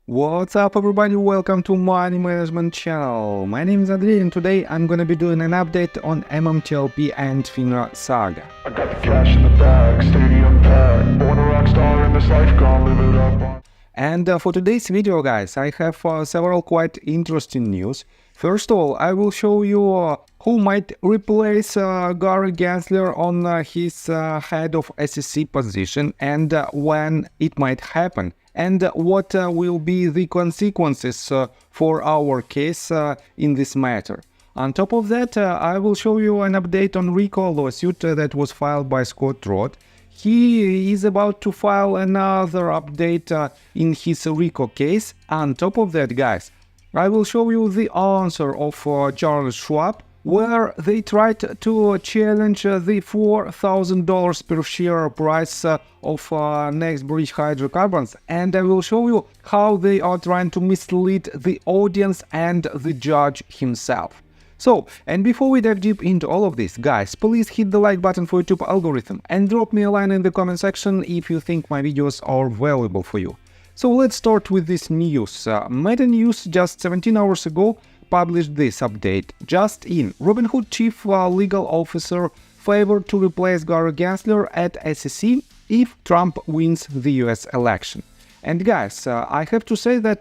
What's up everybody, welcome to Money Management channel. My name is Andrei and today I'm gonna be doing an update on MMTLP and FINRA saga. I got the cash in the bag, stadium packed, born a rock star in this life, gonna live it up. And for today's video guys, I have several quite interesting news. First of all, I will show you who might replace Gary Gensler on his head of SEC position and when it might happen. And what will be the consequences for our case in this matter. On top of that, I will show you an update on RICO lawsuit that was filed by Scott Roth. He is about to file another update in his RICO case. On top of that, guys, I will show you the answer of Charles Schwab, where they tried to challenge the $4,000 per share price of next British hydrocarbons, and I will show you how they are trying to mislead the audience and the judge himself. So, and before we dive deep into all of this, guys, please hit the like button for YouTube algorithm and drop me a line in the comment section if you think my videos are valuable for you. So let's start with this news. Meta News just 17 hours ago published this update. Just in, Robinhood chief legal officer favored to replace Gary Gensler at SEC if Trump wins the US election. And guys, I have to say that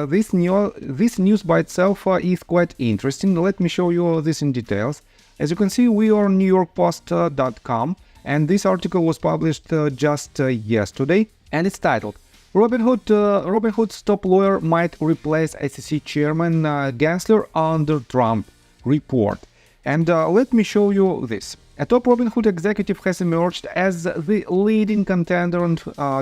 this news by itself is quite interesting. Let me show you this in details. As you can see, we are on NewYorkPost.com, and this article was published just yesterday, and it's titled Robinhood's top lawyer might replace SEC chairman Gensler under Trump report. And let me show you this. A top Robinhood executive has emerged as the leading contender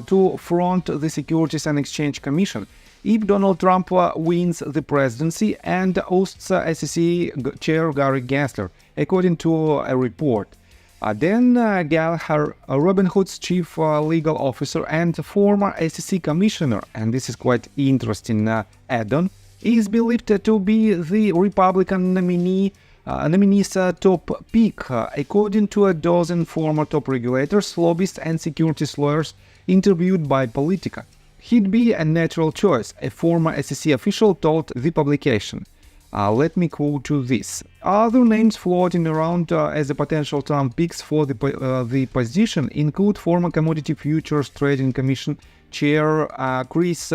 to front the Securities and Exchange Commission if Donald Trump wins the presidency and osts SEC chair Gary Gensler, according to a report. Dan Gallagher, Robinhood's chief legal officer and former SEC commissioner, and this is quite interesting add-on, is believed to be the Republican nominee's top pick, according to a dozen former top regulators, lobbyists and securities lawyers interviewed by Politica. He'd be a natural choice, a former SEC official told the publication. Let me quote you this. Other names floating around as a potential Trump picks for the position include former Commodity Futures Trading Commission Chair Chris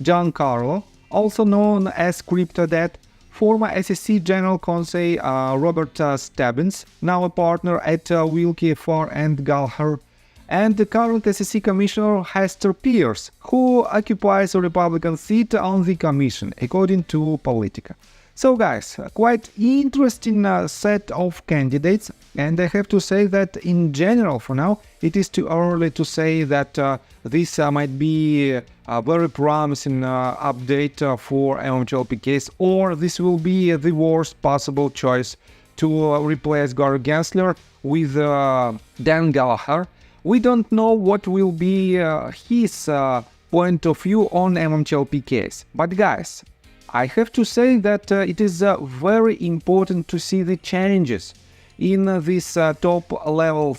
Giancarlo, also known as CryptoDebt, former SEC General Counsel Robert Stebbins, now a partner at Wilkie Farr and Gallagher, and the current SEC Commissioner Hester Pierce, who occupies a Republican seat on the commission, according to Politica. So guys, quite interesting set of candidates, and I have to say that in general for now it is too early to say that this might be a very promising update for MMTLP case, or this will be the worst possible choice to replace Gary Gensler with Dan Gallagher. We don't know what will be his point of view on MMTLP case, but guys, I have to say that it is very important to see the changes in these top level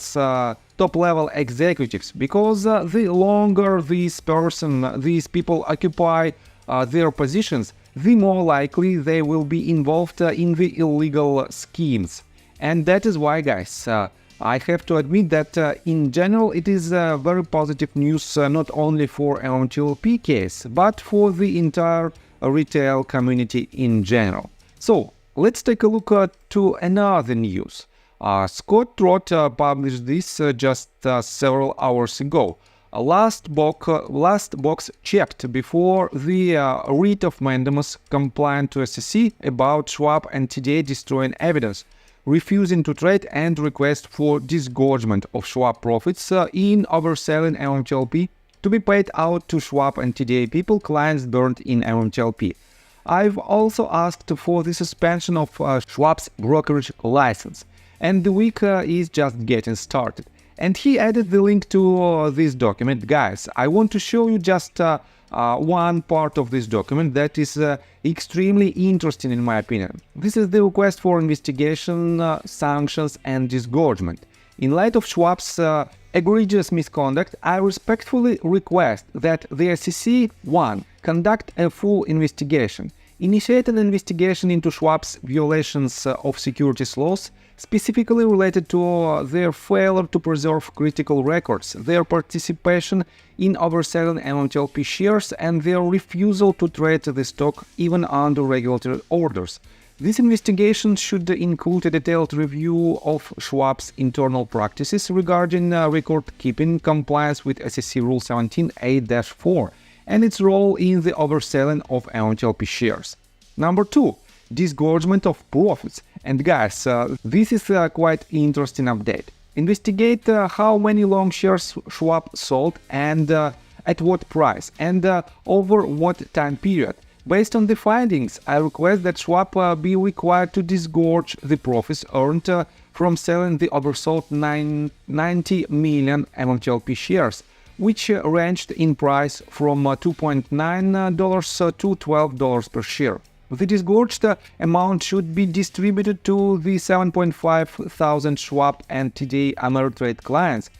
executives, because the longer these people occupy their positions, the more likely they will be involved in the illegal schemes. And that is why, guys, I have to admit that in general it is very positive news, not only for MMTLP case, but for the entire retail community in general. So let's take a look to another news. Scott Roth published this just several hours ago. Last box checked before the writ of mandamus compliant to SEC about Schwab and TD destroying evidence, refusing to trade, and request for disgorgement of Schwab profits in overselling MMTLP to be paid out to Schwab and TDA people clients burned in MMTLP. I've also asked for the suspension of Schwab's brokerage license, and the week is just getting started. And he added the link to this document. Guys, I want to show you just one part of this document that is extremely interesting in my opinion. This is the request for investigation, sanctions and disgorgement. In light of Schwab's egregious misconduct, I respectfully request that the SEC 1. conduct a full investigation, initiate an investigation into Schwab's violations of securities laws, specifically related to their failure to preserve critical records, their participation in overselling MMTLP shares, and their refusal to trade the stock even under regulatory orders. This investigation should include a detailed review of Schwab's internal practices regarding record-keeping compliance with SEC Rule 17a-4 and its role in the overselling of MMTLP shares. Number 2. Disgorgement of profits. And guys, this is a quite interesting update. Investigate how many long shares Schwab sold and at what price and over what time period. Based on the findings, I request that Schwab be required to disgorge the profits earned from selling the oversold 90 million MMTLP shares, which ranged in price from $2.9 to $12 per share. The disgorged amount should be distributed to the 7.5 thousand Schwab and TD Ameritrade clients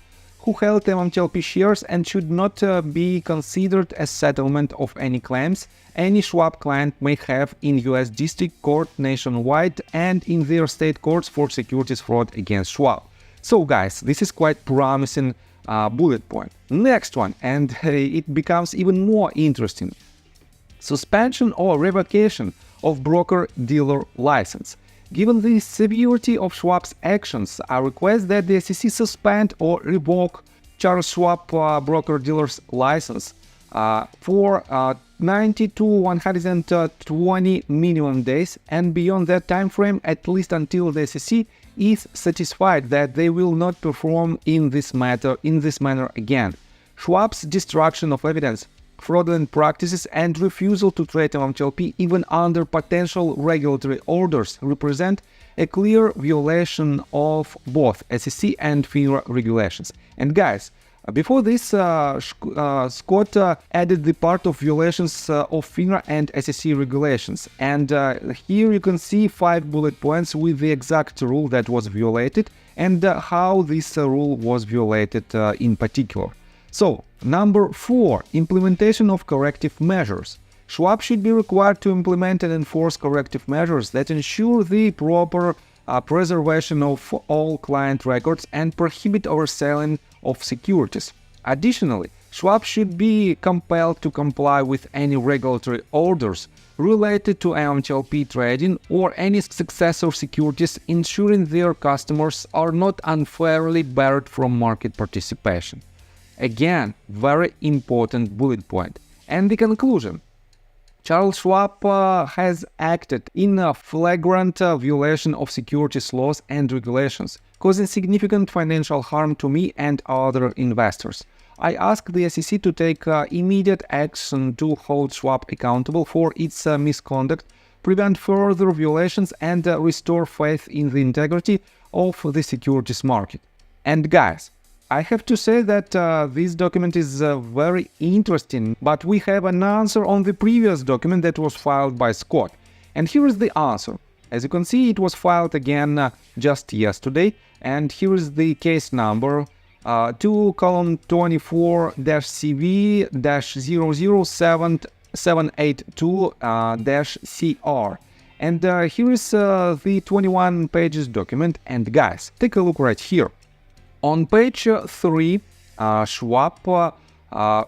who held MMTLP shares and should not be considered as settlement of any claims any Schwab client may have in US District Court nationwide and in their state courts for securities fraud against Schwab. So guys, this is quite promising bullet point. Next one, and it becomes even more interesting. Suspension or revocation of broker-dealer license. Given the severity of Schwab's actions, I request that the SEC suspend or revoke Charles Schwab broker-dealer's license for 90 to 120 minimum days, and beyond that time frame, at least until the SEC is satisfied that they will not perform in this manner again. Schwab's destruction of evidence, fraudulent practices, and refusal to trade MMTLP even under potential regulatory orders represent a clear violation of both SEC and FINRA regulations. And guys, before this, Scott added the part of violations of FINRA and SEC regulations. And here you can see 5 bullet points with the exact rule that was violated and how this rule was violated in particular. So, number 4, implementation of corrective measures. Schwab should be required to implement and enforce corrective measures that ensure the proper preservation of all client records and prohibit overselling of securities. Additionally, Schwab should be compelled to comply with any regulatory orders related to MMTLP trading or any successor securities, ensuring their customers are not unfairly barred from market participation. Again, very important bullet point. And the conclusion. Charles Schwab has acted in a flagrant violation of securities laws and regulations, causing significant financial harm to me and other investors. I ask the SEC to take immediate action to hold Schwab accountable for its misconduct, prevent further violations, and restore faith in the integrity of the securities market. And guys, I have to say that this document is very interesting, but we have an answer on the previous document that was filed by Scott. And here is the answer. As you can see, it was filed again just yesterday, and here is the case number 2:24-CV-00782-CR. And here is the 21 pages document. And guys, take a look right here. On page 3, Schwab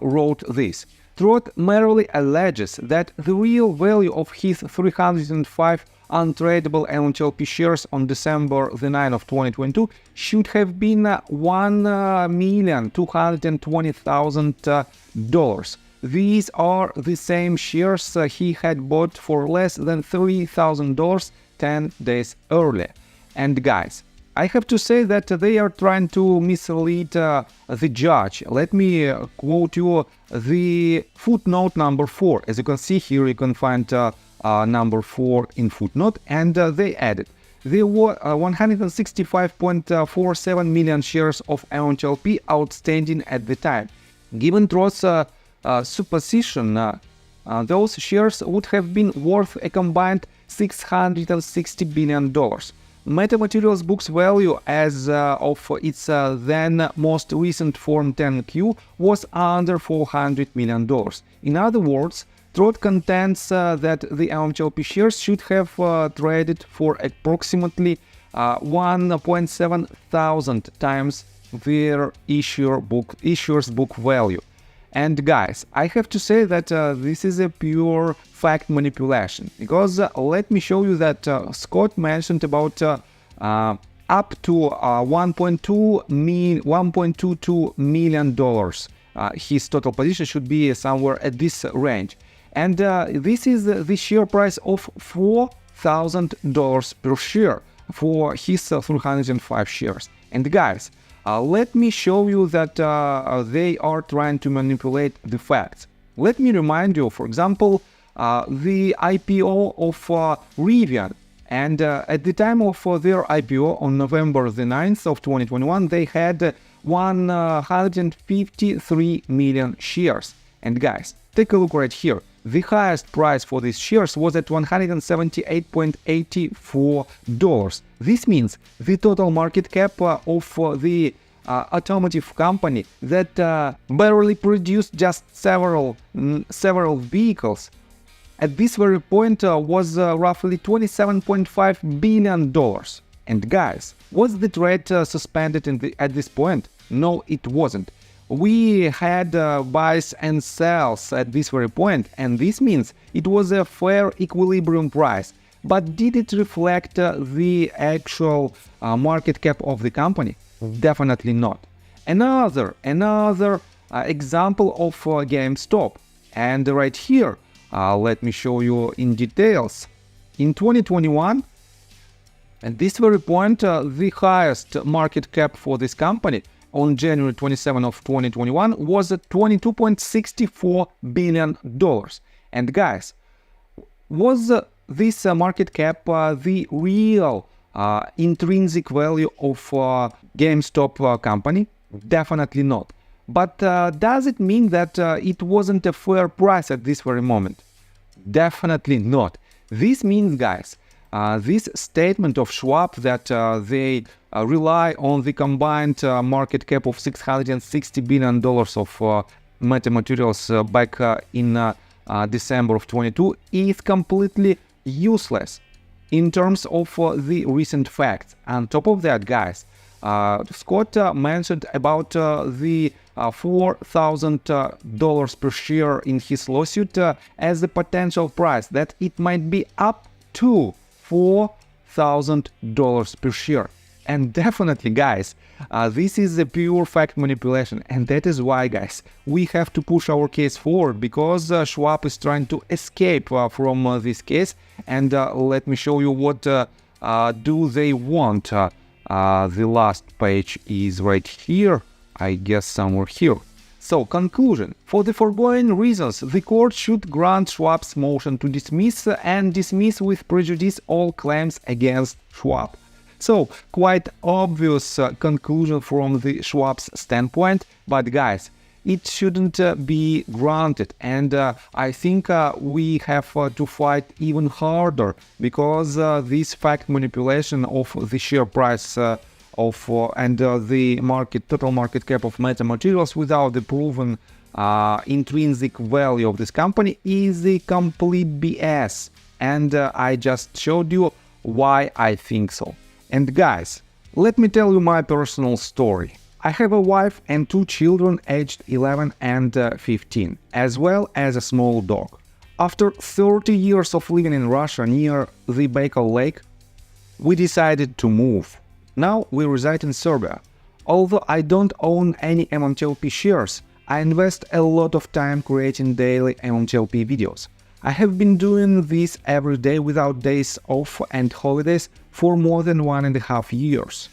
wrote this. Trott merely alleges that the real value of his 305 untradeable MMTLP shares on December the 9th of 2022 should have been $1,220,000. These are the same shares he had bought for less than $3,000 10 days earlier. And guys, I have to say that they are trying to mislead the judge. Let me quote you the footnote number 4. As you can see here, you can find number 4 in footnote, and they added there were 165.47 million shares of MMTLP outstanding at the time. Given Trott's supposition, those shares would have been worth a combined $660 billion. Metamaterials book's value as of its then most recent Form 10Q was under $400 million. In other words, Trot contends that the MMTLP shares should have traded for approximately 1.7 thousand times their issuer's book value. And guys, I have to say that this is a pure fact manipulation, because let me show you that Scott mentioned about up to $1.22 million. His total position should be somewhere at this range. And this is the share price of $4,000 per share for his 305 shares. And guys, let me show you that they are trying to manipulate the facts. Let me remind you, for example, the IPO of Rivian. And at the time of their IPO on November the 9th of 2021, they had 153 million shares. And guys, take a look right here. The highest price for these shares was at $178.84. This means the total market cap of the automotive company that barely produced just several vehicles at this very point was roughly $27.5 billion. And guys, was the trade suspended at this point? No, it wasn't. We had buys and sells at this very point, and this means it was a fair equilibrium price. But did it reflect the actual market cap of the company? Definitely not. Another example of GameStop. And right here, let me show you in details. In 2021, at this very point, the highest market cap for this company on January 27 of 2021 was at $22.64 billion. And guys, was this market cap the real intrinsic value of GameStop company? Definitely not. But does it mean that it wasn't a fair price at this very moment? Definitely not. This means, guys, this statement of Schwab that they rely on the combined market cap of $660 billion of metamaterials back in December of 22 is completely useless in terms of the recent facts. On top of that, guys, Scott mentioned about the $4,000 per share in his lawsuit as the potential price, that it might be up to $4,000 per share. And definitely, guys, this is a pure fact manipulation, and that is why, guys, we have to push our case forward, because Schwab is trying to escape from this case. And let me show you what do they want. The last page is right here, I guess somewhere here. So, conclusion. For the foregoing reasons, the court should grant Schwab's motion to dismiss and dismiss with prejudice all claims against Schwab. So, quite obvious conclusion from the Schwab's standpoint, but guys, it shouldn't be granted, and I think we have to fight even harder, because this fact manipulation of the share price and the total market cap of metamaterials without the proven intrinsic value of this company is a complete BS, and I just showed you why I think so. And guys, let me tell you my personal story. I have a wife and 2 children aged 11 and 15, as well as a small dog. After 30 years of living in Russia near the Baikal Lake, we decided to move. Now we reside in Serbia. Although I don't own any MMTLP shares, I invest a lot of time creating daily MMTLP videos. I have been doing this every day without days off and holidays for more than 1.5 years.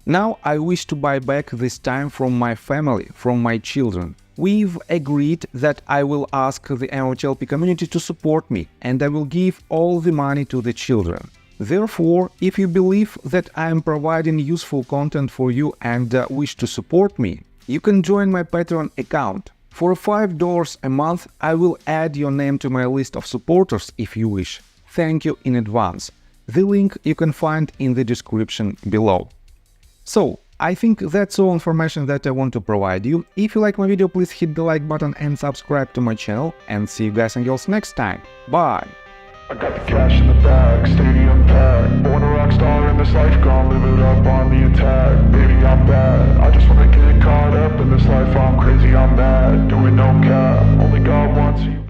Now I wish to buy back this time from my family, from my children. We've agreed that I will ask the MMTLP community to support me, and I will give all the money to the children. Therefore, if you believe that I am providing useful content for you and wish to support me, you can join my Patreon account. For $5 a month, I will add your name to my list of supporters if you wish. Thank you in advance. The link you can find in the description below. So, I think that's all information that I want to provide you. If you like my video, please hit the like button and subscribe to my channel, and see you guys and girls next time. Bye! I got the cash in the bag, stadium packed. Born a rock star in this life, gonna live it up on the attack. Baby, I'm bad, I just wanna get caught up in this life. I'm crazy, I'm mad, doing no cap. Only God wants you.